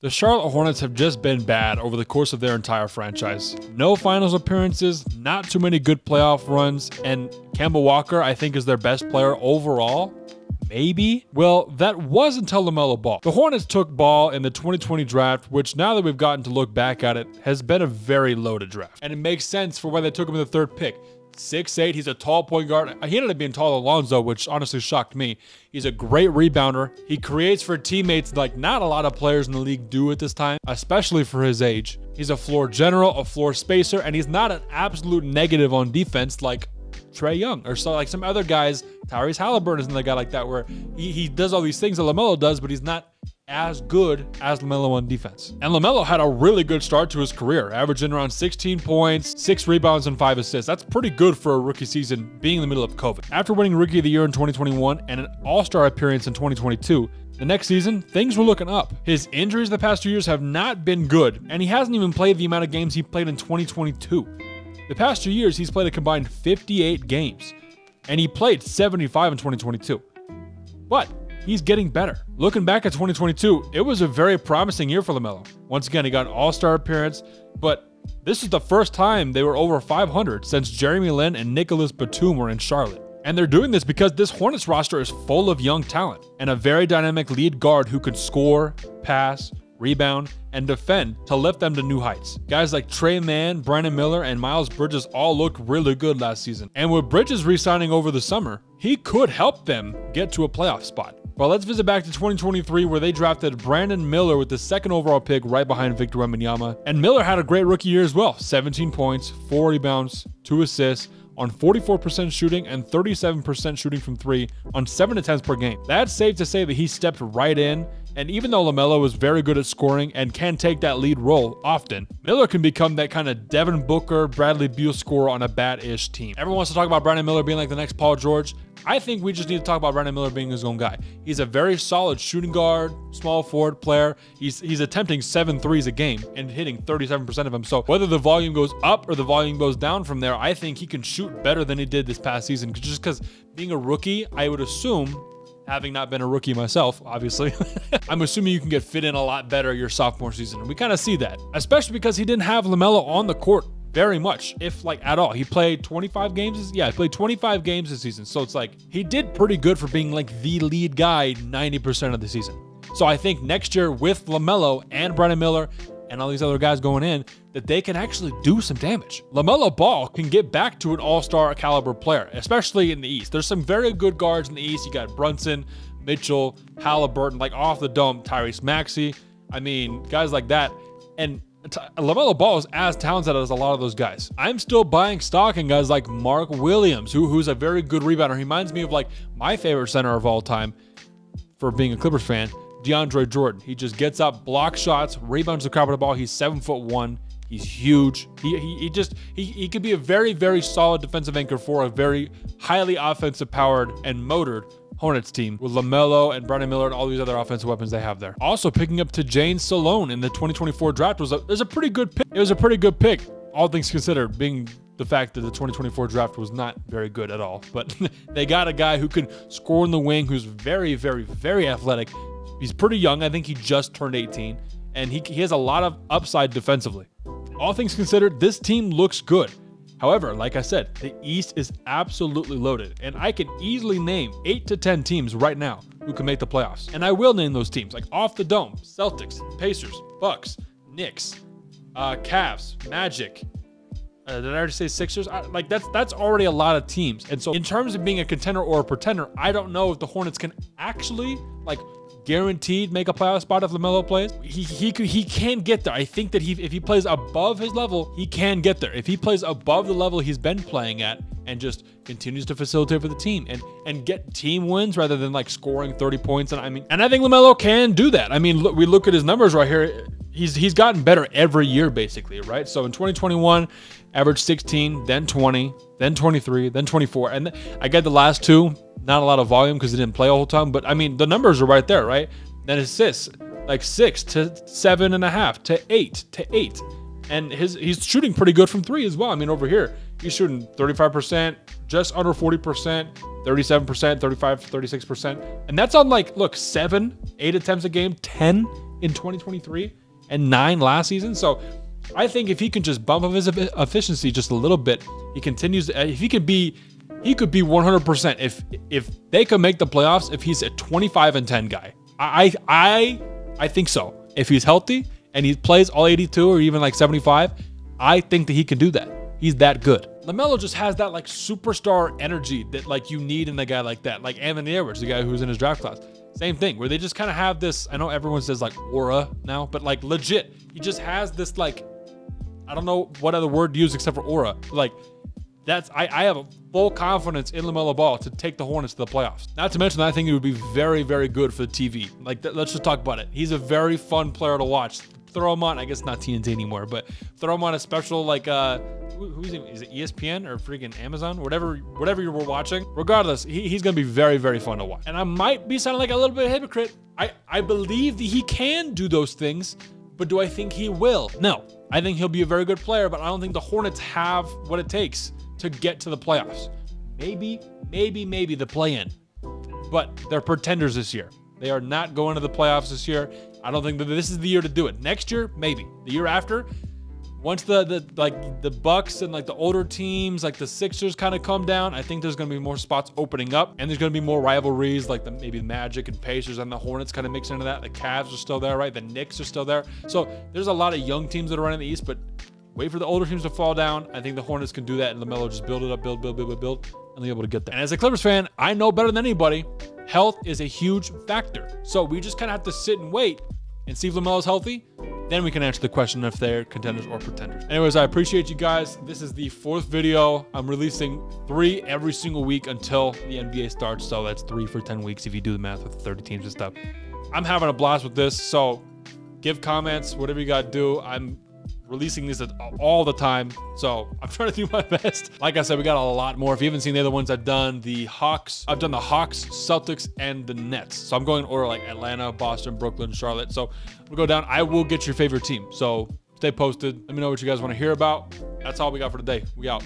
The Charlotte Hornets have just been bad over the course of their entire franchise. No finals appearances, not too many good playoff runs, and Kemba Walker, I think, is their best player overall. Maybe? Well, that was until Lamelo Ball. The Hornets took Ball in the 2020 draft, which now that we've gotten to look back at it, has been a very loaded draft. And it makes sense for why they took him in the third pick. 6'8", he's a tall point guard. He ended up being taller than Lonzo, which honestly shocked me. He's a great rebounder. He creates for teammates like not a lot of players in the league do at this time, especially for his age. He's a floor general, a floor spacer, and he's not an absolute negative on defense like Trae Young or so like some other guys. Tyrese Halliburton isn't a guy like that where he does all these things that LaMelo does, but he's not as good as LaMelo on defense. And LaMelo had a really good start to his career, averaging around 16 points, 6 rebounds, and 5 assists. That's pretty good for a rookie season being in the middle of COVID. After winning Rookie of the Year in 2021 and an All-Star appearance in 2022, the next season, things were looking up. His injuries the past 2 years have not been good, and he hasn't even played the amount of games he played in 2022. The past 2 years, he's played a combined 58 games, and he played 75 in 2022. But he's getting better. Looking back at 2022, it was a very promising year for LaMelo. Once again, he got an All-Star appearance, but this is the first time they were over 500 since Jeremy Lin and Nicholas Batum were in Charlotte. And they're doing this because this Hornets roster is full of young talent and a very dynamic lead guard who can score, pass, rebound, and defend to lift them to new heights. Guys like Trey Mann, Brandon Miller, and Miles Bridges all looked really good last season. And with Bridges re-signing over the summer, he could help them get to a playoff spot. But let's visit back to 2023 where they drafted Brandon Miller with the second overall pick right behind Victor Wembanyama. And Miller had a great rookie year as well. 17 points, 4 rebounds, 2 assists, on 44% shooting and 37% shooting from 3 on 7 attempts per game. That's safe to say that he stepped right in, and even though LaMelo is very good at scoring and can take that lead role often, Miller can become that kind of Devin Booker, Bradley Beal scorer on a bad-ish team. Everyone wants to talk about Brandon Miller being like the next Paul George. I think we just need to talk about Brandon Miller being his own guy. He's a very solid shooting guard, small forward player. He's attempting 7 threes a game and hitting 37% of them. So whether the volume goes up or the volume goes down from there, I think he can shoot better than he did this past season. Just because being a rookie, I would assume, having not been a rookie myself, obviously, I'm assuming you can get fit in a lot better your sophomore season. We kind of see that, especially because he didn't have LaMelo on the court very much, if like at all. He played 25 games. Yeah, he played 25 games this season. So it's like he did pretty good for being like the lead guy 90% of the season. So I think next year with LaMelo and Brandon Miller and all these other guys going in, that they can actually do some damage. LaMelo Ball can get back to an all-star caliber player, especially in the East. There's some very good guards in the East. You got Brunson, Mitchell, Halliburton, like off the dome, Tyrese Maxey. I mean, guys like that. And LaMelo Ball is as talented as a lot of those guys. I'm still buying stock in guys like Mark Williams, who's a very good rebounder. He reminds me of like my favorite center of all time for being a Clippers fan, DeAndre Jordan. He just gets up, blocks shots, rebounds the crap out of the ball. He's 7'1". He's huge. He could be a very, very solid defensive anchor for a very highly offensive powered and motored Hornets team with LaMelo and Brandon Miller and all these other offensive weapons they have there. Also picking up Tajane Salone in the 2024 draft was a pretty good pick. It was a pretty good pick, all things considered, being the fact that the 2024 draft was not very good at all. But they got a guy who can score in the wing, who's very, very, very athletic. He's pretty young. I think he just turned 18, and he has a lot of upside defensively. All things considered, this team looks good. However, like I said, the East is absolutely loaded, and I can easily name 8 to 10 teams right now who can make the playoffs. And I will name those teams, like off the dome: Celtics, Pacers, Bucks, Knicks, Cavs, Magic. Did I already say Sixers? Like that's already a lot of teams. And so in terms of being a contender or a pretender, I don't know if the Hornets can actually like guaranteed make a playoff spot if LaMelo plays. He can get there. I think that if he plays above his level, he can get there. If he plays above the level he's been playing at and just continues to facilitate for the team and get team wins rather than like scoring 30 points. And I think LaMelo can do that. I mean, we look at his numbers right here. He's gotten better every year basically, right? So in 2021, averaged 16, then 20, then 23, then 24. And I get the last two, not a lot of volume because he didn't play a whole time, but I mean, the numbers are right there, right? Then assists, like 6 to 7.5 to 8 to 8. And he's shooting pretty good from 3 as well. I mean, over here, he's shooting 35%, just under 40%, 37%, 35, 36%. And that's on like, look, 7, 8 attempts a game, 10 in 2023 and 9 last season. So I think if he can just bump up his efficiency just a little bit, he continues. If he could be 100%. If they could make the playoffs, if he's a 25-10 guy, I think so. If he's healthy and he plays all 82 or even like 75, I think that he can do that. He's that good. Lamelo just has that like superstar energy that like you need in a guy like that. Like Anthony Edwards, the guy who's in his draft class. Same thing, where they just kind of have this, I know everyone says like aura now, but like legit, he just has this like, I don't know what other word to use except for aura. Like I have a full confidence in LaMelo Ball to take the Hornets to the playoffs. Not to mention, I think it would be very, very good for the TV. Like, let's just talk about it. He's a very fun player to watch. Throw him on, I guess not TNT anymore, but throw him on a special like who's it? Is it ESPN or freaking Amazon? Whatever you were watching. Regardless, he's gonna be very, very fun to watch. And I might be sounding like a little bit of a hypocrite. I believe that he can do those things, but do I think he will? No. I think he'll be a very good player, but I don't think the Hornets have what it takes to get to the playoffs. Maybe the play-in, but they're pretenders this year. They are not going to the playoffs this year. I don't think that this is the year to do it. Next year, maybe. The year after, once the Bucks and like the older teams, like the Sixers kind of come down, I think there's going to be more spots opening up, and there's going to be more rivalries like maybe the Magic and Pacers and the Hornets kind of mix into that. The Cavs are still there, right? The Knicks are still there. So there's a lot of young teams that are running the East, but wait for the older teams to fall down. I think the Hornets can do that, and LaMelo just build it up, build, and be able to get there. And as a Clippers fan, I know better than anybody, health is a huge factor. So we just kind of have to sit and wait and see if LaMelo's healthy. Then we can answer the question if they're contenders or pretenders. Anyways, I appreciate you guys. This is the 4th video. I'm releasing 3 every single week until the NBA starts. So that's 3 for 10 weeks if you do the math with 30 teams and stuff. I'm having a blast with this. So give comments, whatever you got to do. I'm releasing these all the time, so I'm trying to do my best. Like I said, we got a lot more. If you haven't seen the other ones, I've done the Hawks, Celtics, and the Nets. So I'm going in order like Atlanta, Boston, Brooklyn, Charlotte. So we'll go down. I will get your favorite team. So stay posted. Let me know what you guys want to hear about. That's all we got for today. We out.